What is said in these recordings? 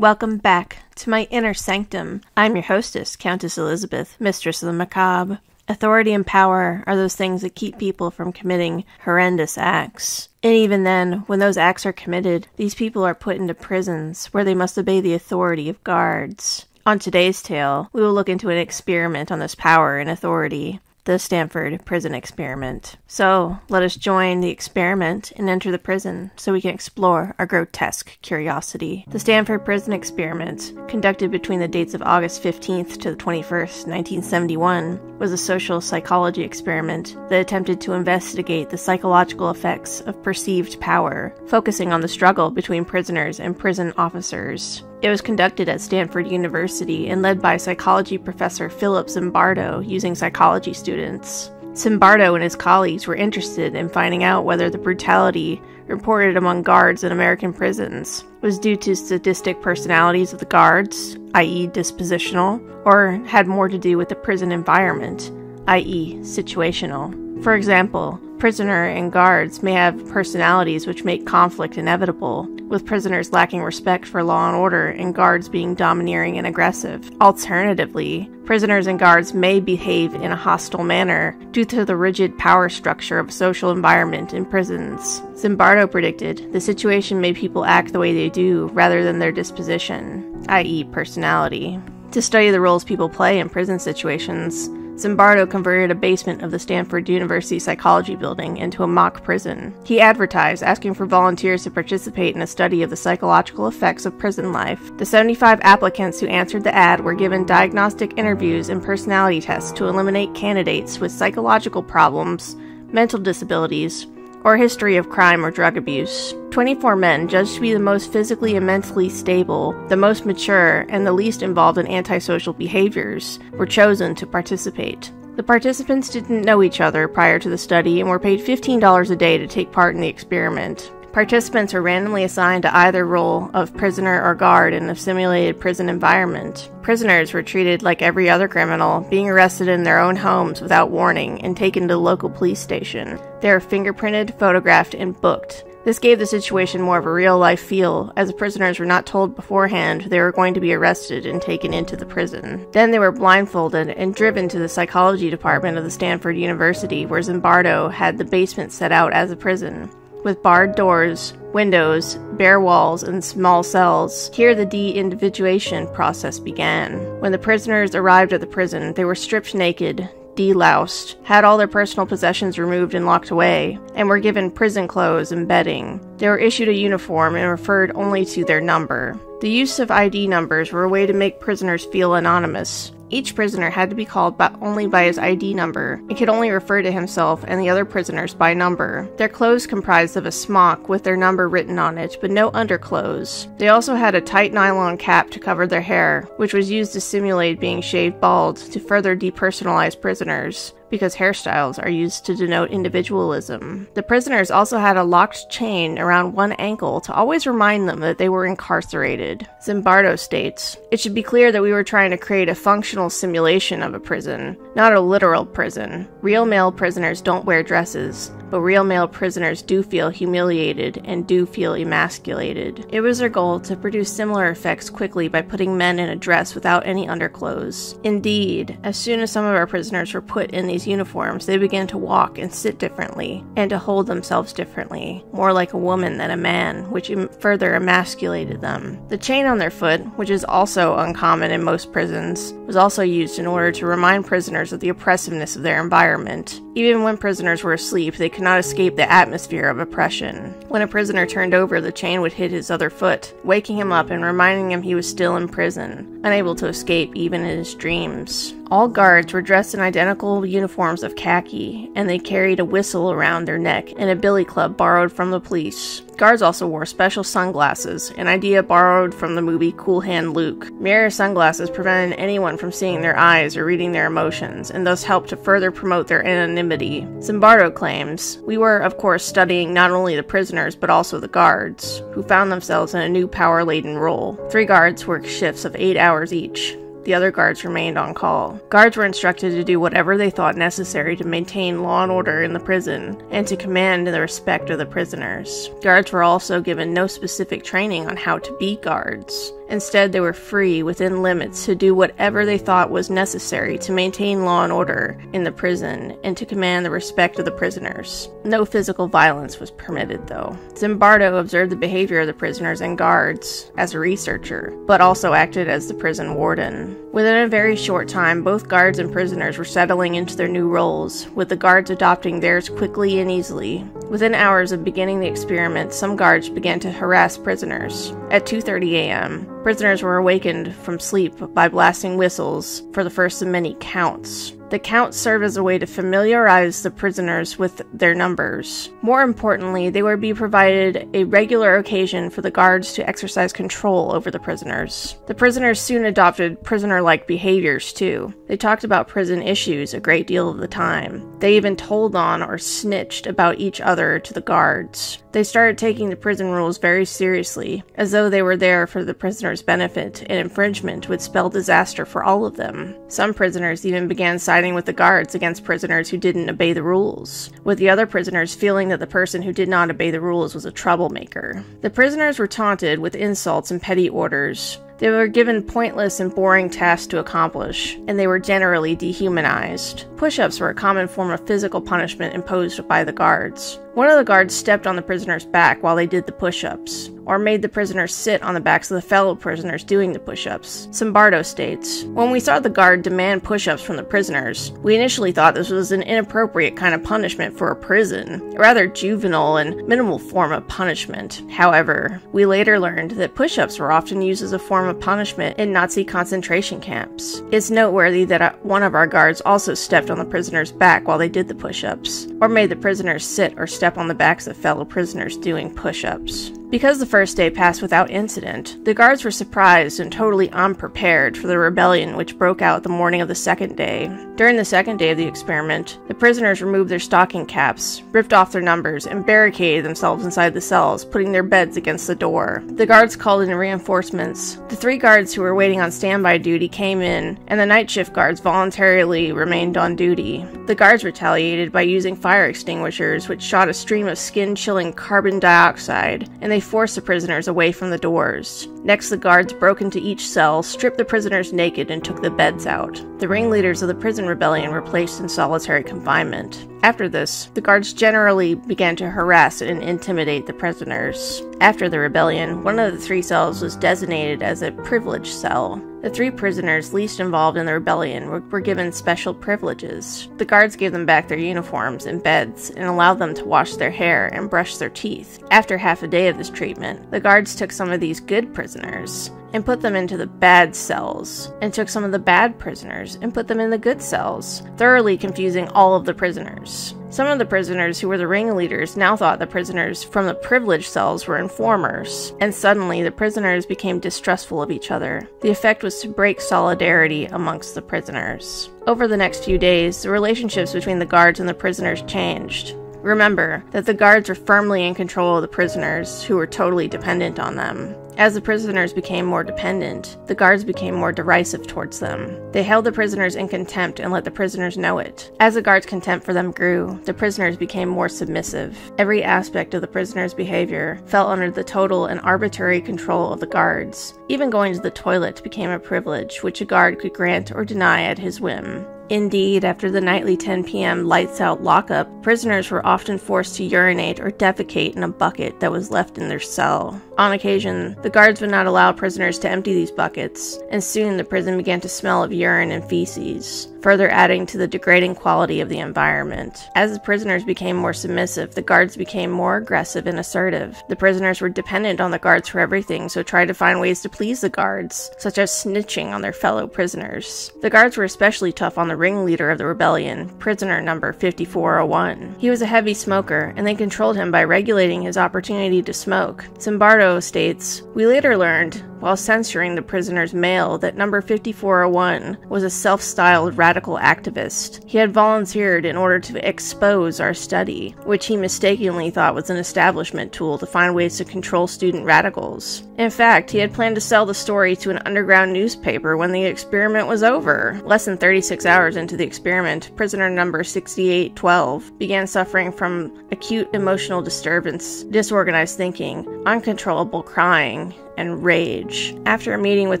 Welcome back to my inner sanctum. I'm your hostess, Countess Elizabeth, mistress of the macabre. Authority and power are those things that keep people from committing horrendous acts. And even then, when those acts are committed, these people are put into prisons where they must obey the authority of guards. On today's tale, we will look into an experiment on this power and authority. The Stanford Prison Experiment. So, let us join the experiment and enter the prison so we can explore our grotesque curiosity. The Stanford Prison Experiment, conducted between the dates of August 15th to the 21st, 1971, was a social psychology experiment that attempted to investigate the psychological effects of perceived power, focusing on the struggle between prisoners and prison officers. It was conducted at Stanford University and led by psychology professor Philip Zimbardo using psychology students. Zimbardo and his colleagues were interested in finding out whether the brutality reported among guards in American prisons was due to sadistic personalities of the guards, i.e. dispositional, or had more to do with the prison environment, i.e. situational. For example, prisoner and guards may have personalities which make conflict inevitable, with prisoners lacking respect for law and order and guards being domineering and aggressive. Alternatively, prisoners and guards may behave in a hostile manner due to the rigid power structure of social environment in prisons. Zimbardo predicted the situation made people act the way they do rather than their disposition, i.e. personality. To study the roles people play in prison situations, Zimbardo converted a basement of the Stanford University Psychology Building into a mock prison. He advertised, asking for volunteers to participate in a study of the psychological effects of prison life. The 75 applicants who answered the ad were given diagnostic interviews and personality tests to eliminate candidates with psychological problems, mental disabilities, or a history of crime or drug abuse. 24 men, judged to be the most physically and mentally stable, the most mature, and the least involved in antisocial behaviors, were chosen to participate. The participants didn't know each other prior to the study and were paid $15 a day to take part in the experiment. Participants were randomly assigned to either role of prisoner or guard in a simulated prison environment. Prisoners were treated like every other criminal, being arrested in their own homes without warning and taken to the local police station. They were fingerprinted, photographed, and booked. This gave the situation more of a real-life feel, as the prisoners were not told beforehand they were going to be arrested and taken into the prison. Then they were blindfolded and driven to the psychology department of the Stanford University, where Zimbardo had the basement set out as a prison, with barred doors, windows, bare walls, and small cells. Here the de-individuation process began. When the prisoners arrived at the prison, they were stripped naked, deloused, had all their personal possessions removed and locked away, and were given prison clothes and bedding. They were issued a uniform and referred only to their number. The use of ID numbers were a way to make prisoners feel anonymous. Each prisoner had to be called only by his ID number and could only refer to himself and the other prisoners by number. Their clothes comprised of a smock with their number written on it, but no underclothes. They also had a tight nylon cap to cover their hair, which was used to simulate being shaved bald to further depersonalize prisoners, because hairstyles are used to denote individualism. The prisoners also had a locked chain around one ankle to always remind them that they were incarcerated. Zimbardo states, "It should be clear that we were trying to create a functional simulation of a prison, not a literal prison. Real male prisoners don't wear dresses, but real male prisoners do feel humiliated and do feel emasculated." It was their goal to produce similar effects quickly by putting men in a dress without any underclothes. Indeed, as soon as some of our prisoners were put in these uniforms, they began to walk and sit differently, and to hold themselves differently, more like a woman than a man, which further emasculated them. The chain on their foot, which is also uncommon in most prisons, was also used in order to remind prisoners of the oppressiveness of their environment. Even when prisoners were asleep, they could not escape the atmosphere of oppression. When a prisoner turned over, the chain would hit his other foot, waking him up and reminding him he was still in prison, unable to escape even in his dreams. All guards were dressed in identical uniforms of khaki, and they carried a whistle around their neck and a billy club borrowed from the police. Guards also wore special sunglasses, an idea borrowed from the movie Cool Hand Luke. Mirror sunglasses prevented anyone from seeing their eyes or reading their emotions, and thus helped to further promote their anonymity. Zimbardo claims, "We were, of course, studying not only the prisoners, but also the guards, who found themselves in a new power-laden role. 3 guards worked shifts of 8 hours each. The other guards remained on call. Guards were instructed to do whatever they thought necessary to maintain law and order in the prison, and to command the respect of the prisoners. Guards were also given no specific training on how to be guards, Instead, they were free within limits to do whatever they thought was necessary to maintain law and order in the prison and to command the respect of the prisoners. No physical violence was permitted, though. Zimbardo observed the behavior of the prisoners and guards as a researcher, but also acted as the prison warden. Within a very short time, both guards and prisoners were settling into their new roles, with the guards adopting theirs quickly and easily. Within hours of beginning the experiment, some guards began to harass prisoners. At 2:30 a.m., prisoners were awakened from sleep by blasting whistles for the first of many counts. The counts served as a way to familiarize the prisoners with their numbers. More importantly, they would be provided a regular occasion for the guards to exercise control over the prisoners. The prisoners soon adopted prisoner-like behaviors, too. They talked about prison issues a great deal of the time. They even told on or snitched about each other to the guards. They started taking the prison rules very seriously, as though they were there for the prisoners' benefit, and infringement would spell disaster for all of them. Some prisoners even began siding with the guards against prisoners who didn't obey the rules, with the other prisoners feeling that the person who did not obey the rules was a troublemaker. The prisoners were taunted with insults and petty orders. They were given pointless and boring tasks to accomplish, and they were generally dehumanized. Push-ups were a common form of physical punishment imposed by the guards. One of the guards stepped on the prisoner's back while they did the push-ups, or made the prisoners sit on the backs of the fellow prisoners doing the push-ups. Zimbardo states, "When we saw the guard demand push-ups from the prisoners, we initially thought this was an inappropriate kind of punishment for a prison, a rather juvenile and minimal form of punishment. However, we later learned that push-ups were often used as a form of punishment in Nazi concentration camps. It's noteworthy that one of our guards also stepped on the prisoner's back while they did the push-ups, or made the prisoners sit or step on the backs of fellow prisoners doing push-ups." Because the first day passed without incident, the guards were surprised and totally unprepared for the rebellion which broke out the morning of the second day. During the second day of the experiment, the prisoners removed their stocking caps, ripped off their numbers, and barricaded themselves inside the cells, putting their beds against the door. The guards called in reinforcements. The 3 guards who were waiting on standby duty came in, and the night shift guards voluntarily remained on duty. The guards retaliated by using fire extinguishers, which shot a stream of skin-chilling carbon dioxide, and they forced the prisoners away from the doors. Next, the guards broke into each cell, stripped the prisoners naked, and took the beds out. The ringleaders of the prison rebellion were placed in solitary confinement. After this, the guards generally began to harass and intimidate the prisoners. After the rebellion, one of the 3 cells was designated as a privileged cell. The 3 prisoners least involved in the rebellion were given special privileges. The guards gave them back their uniforms and beds and allowed them to wash their hair and brush their teeth. After half a day of this treatment, the guards took some of these good prisoners and put them into the bad cells, and took some of the bad prisoners and put them in the good cells, thoroughly confusing all of the prisoners. Some of the prisoners who were the ringleaders now thought the prisoners from the privileged cells were informers, and suddenly the prisoners became distrustful of each other. The effect was to break solidarity amongst the prisoners. Over the next few days, the relationships between the guards and the prisoners changed. Remember that the guards were firmly in control of the prisoners, who were totally dependent on them. As the prisoners became more dependent, the guards became more derisive towards them. They held the prisoners in contempt and let the prisoners know it. As the guards' contempt for them grew, the prisoners became more submissive. Every aspect of the prisoners' behavior fell under the total and arbitrary control of the guards. Even going to the toilet became a privilege, which a guard could grant or deny at his whim. Indeed, after the nightly 10 p.m. lights-out lockup, prisoners were often forced to urinate or defecate in a bucket that was left in their cell. On occasion, the guards would not allow prisoners to empty these buckets, and soon the prison began to smell of urine and feces, further adding to the degrading quality of the environment. As the prisoners became more submissive, the guards became more aggressive and assertive. The prisoners were dependent on the guards for everything, so tried to find ways to please the guards, such as snitching on their fellow prisoners. The guards were especially tough on the ringleader of the rebellion, prisoner number 5401. He was a heavy smoker, and they controlled him by regulating his opportunity to smoke. Zimbardo states, "We later learned, while censoring the prisoner's mail, that number 5401 was a self-styled radical activist. He had volunteered in order to expose our study, which he mistakenly thought was an establishment tool to find ways to control student radicals. In fact, he had planned to sell the story to an underground newspaper when the experiment was over. Less than 36 hours into the experiment, prisoner number 6812 began suffering from acute emotional disturbance, disorganized thinking, uncontrollable crying, and rage. After a meeting with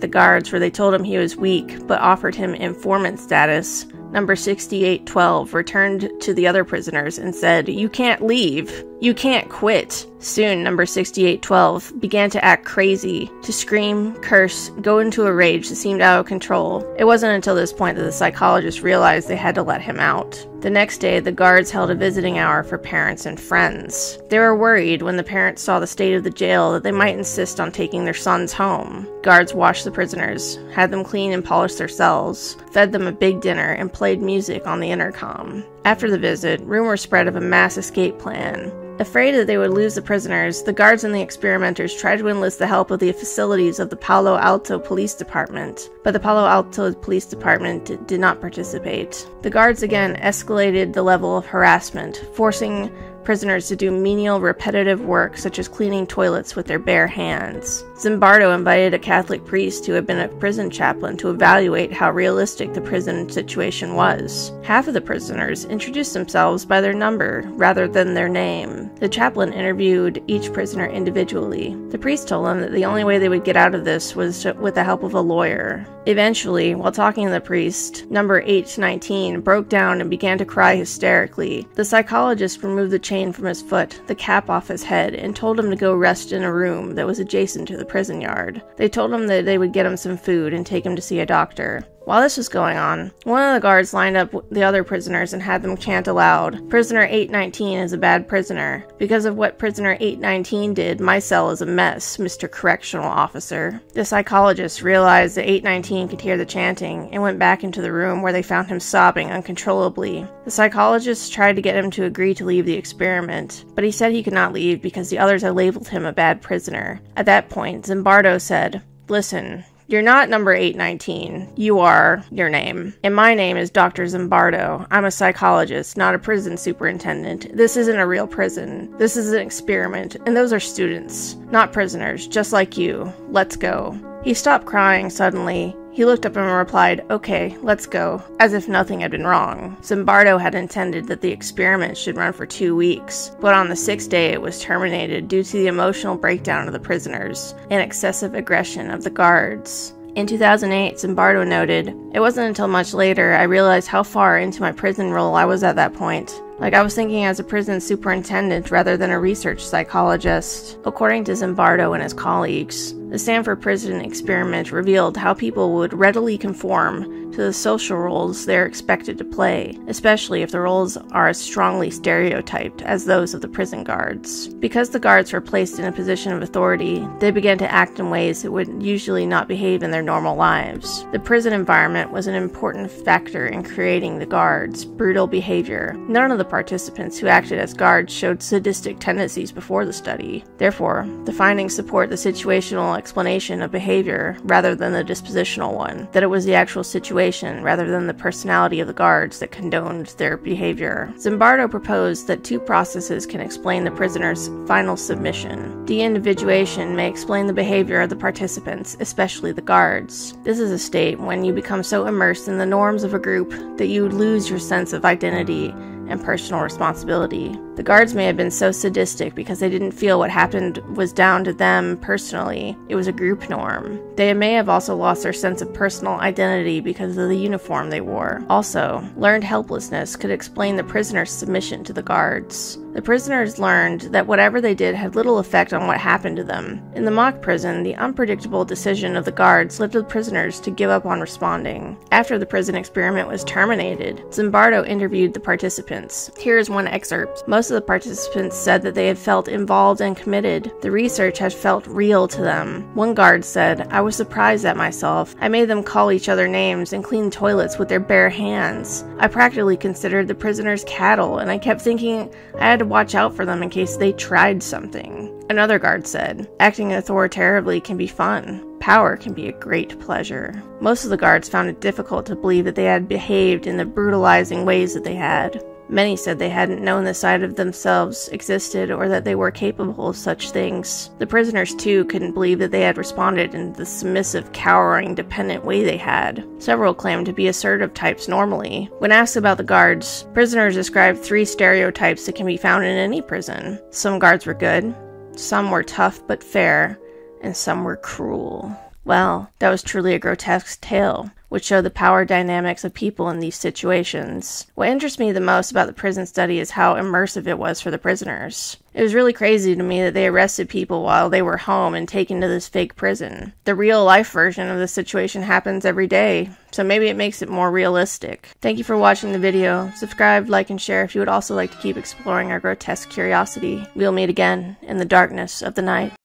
the guards where they told him he was weak but offered him informant status, Number 6812 returned to the other prisoners and said, "You can't leave. You can't quit." Soon, number 6812 began to act crazy, to scream, curse, go into a rage that seemed out of control. It wasn't until this point that the psychologist realized they had to let him out. The next day, the guards held a visiting hour for parents and friends. They were worried when the parents saw the state of the jail that they might insist on taking their sons home. Guards washed the prisoners, had them clean and polish their cells, fed them a big dinner, and played music on the intercom. After the visit, rumors spread of a mass escape plan. Afraid that they would lose the prisoners, the guards and the experimenters tried to enlist the help of the facilities of the Palo Alto Police Department, but the Palo Alto Police Department did not participate. The guards again escalated the level of harassment, forcing prisoners to do menial, repetitive work such as cleaning toilets with their bare hands. Zimbardo invited a Catholic priest who had been a prison chaplain to evaluate how realistic the prison situation was. Half of the prisoners introduced themselves by their number rather than their name. The chaplain interviewed each prisoner individually. The priest told them that the only way they would get out of this was with the help of a lawyer. Eventually, while talking to the priest, number 819 broke down and began to cry hysterically. The psychologist removed the chain from his foot, the cap off his head, and told him to go rest in a room that was adjacent to the prison yard. They told him that they would get him some food and take him to see a doctor. While this was going on, one of the guards lined up the other prisoners and had them chant aloud, "Prisoner 819 is a bad prisoner. Because of what prisoner 819 did, my cell is a mess, Mr. Correctional Officer." The psychologist realized that 819 could hear the chanting and went back into the room where they found him sobbing uncontrollably. The psychologist tried to get him to agree to leave the experiment, but he said he could not leave because the others had labeled him a bad prisoner. At that point, Zimbardo said, "Listen, you're not number 819. You are your name. And my name is Dr. Zimbardo. I'm a psychologist, not a prison superintendent. This isn't a real prison. This is an experiment, and those are students, not prisoners, just like you. Let's go." He stopped crying suddenly. He looked up and replied, "Okay, let's go," as if nothing had been wrong. Zimbardo had intended that the experiment should run for 2 weeks, but on the 6th day it was terminated due to the emotional breakdown of the prisoners and excessive aggression of the guards. In 2008, Zimbardo noted, "It wasn't until much later I realized how far into my prison role I was at that point. Like I was thinking as a prison superintendent rather than a research psychologist." According to Zimbardo and his colleagues, the Stanford Prison Experiment revealed how people would readily conform to the social roles they're expected to play, especially if the roles are as strongly stereotyped as those of the prison guards. Because the guards were placed in a position of authority, they began to act in ways that would usually not behave in their normal lives. The prison environment was an important factor in creating the guards' brutal behavior. None of the participants who acted as guards showed sadistic tendencies before the study. Therefore, the findings support the situational explanation of behavior rather than the dispositional one, that it was the actual situation rather than the personality of the guards that condoned their behavior. Zimbardo proposed that 2 processes can explain the prisoner's final submission. De-individuation may explain the behavior of the participants, especially the guards. This is a state when you become so immersed in the norms of a group that you lose your sense of identity and personal responsibility. The guards may have been so sadistic because they didn't feel what happened was down to them personally. It was a group norm. They may have also lost their sense of personal identity because of the uniform they wore. Also, learned helplessness could explain the prisoner's submission to the guards. The prisoners learned that whatever they did had little effect on what happened to them. In the mock prison, the unpredictable decision of the guards led the prisoners to give up on responding. After the prison experiment was terminated, Zimbardo interviewed the participants. Here is one excerpt. Most of the participants said that they had felt involved and committed. The research had felt real to them. One guard said, "I was surprised at myself. I made them call each other names and clean toilets with their bare hands. I practically considered the prisoners cattle, and I kept thinking I had to watch out for them in case they tried something." Another guard said, "Acting authoritatively can be fun. Power can be a great pleasure." Most of the guards found it difficult to believe that they had behaved in the brutalizing ways that they had. Many said they hadn't known this side of themselves existed or that they were capable of such things. The prisoners, too, couldn't believe that they had responded in the submissive, cowering, dependent way they had. Several claimed to be assertive types normally. When asked about the guards, prisoners described 3 stereotypes that can be found in any prison. Some guards were good, some were tough but fair, and some were cruel. Well, that was truly a grotesque tale, which showed the power dynamics of people in these situations. What interests me the most about the prison study is how immersive it was for the prisoners. It was really crazy to me that they arrested people while they were home and taken to this fake prison. The real-life version of the situation happens every day, so maybe it makes it more realistic. Thank you for watching the video. Subscribe, like, and share if you would also like to keep exploring our grotesque curiosity. We'll meet again in the darkness of the night.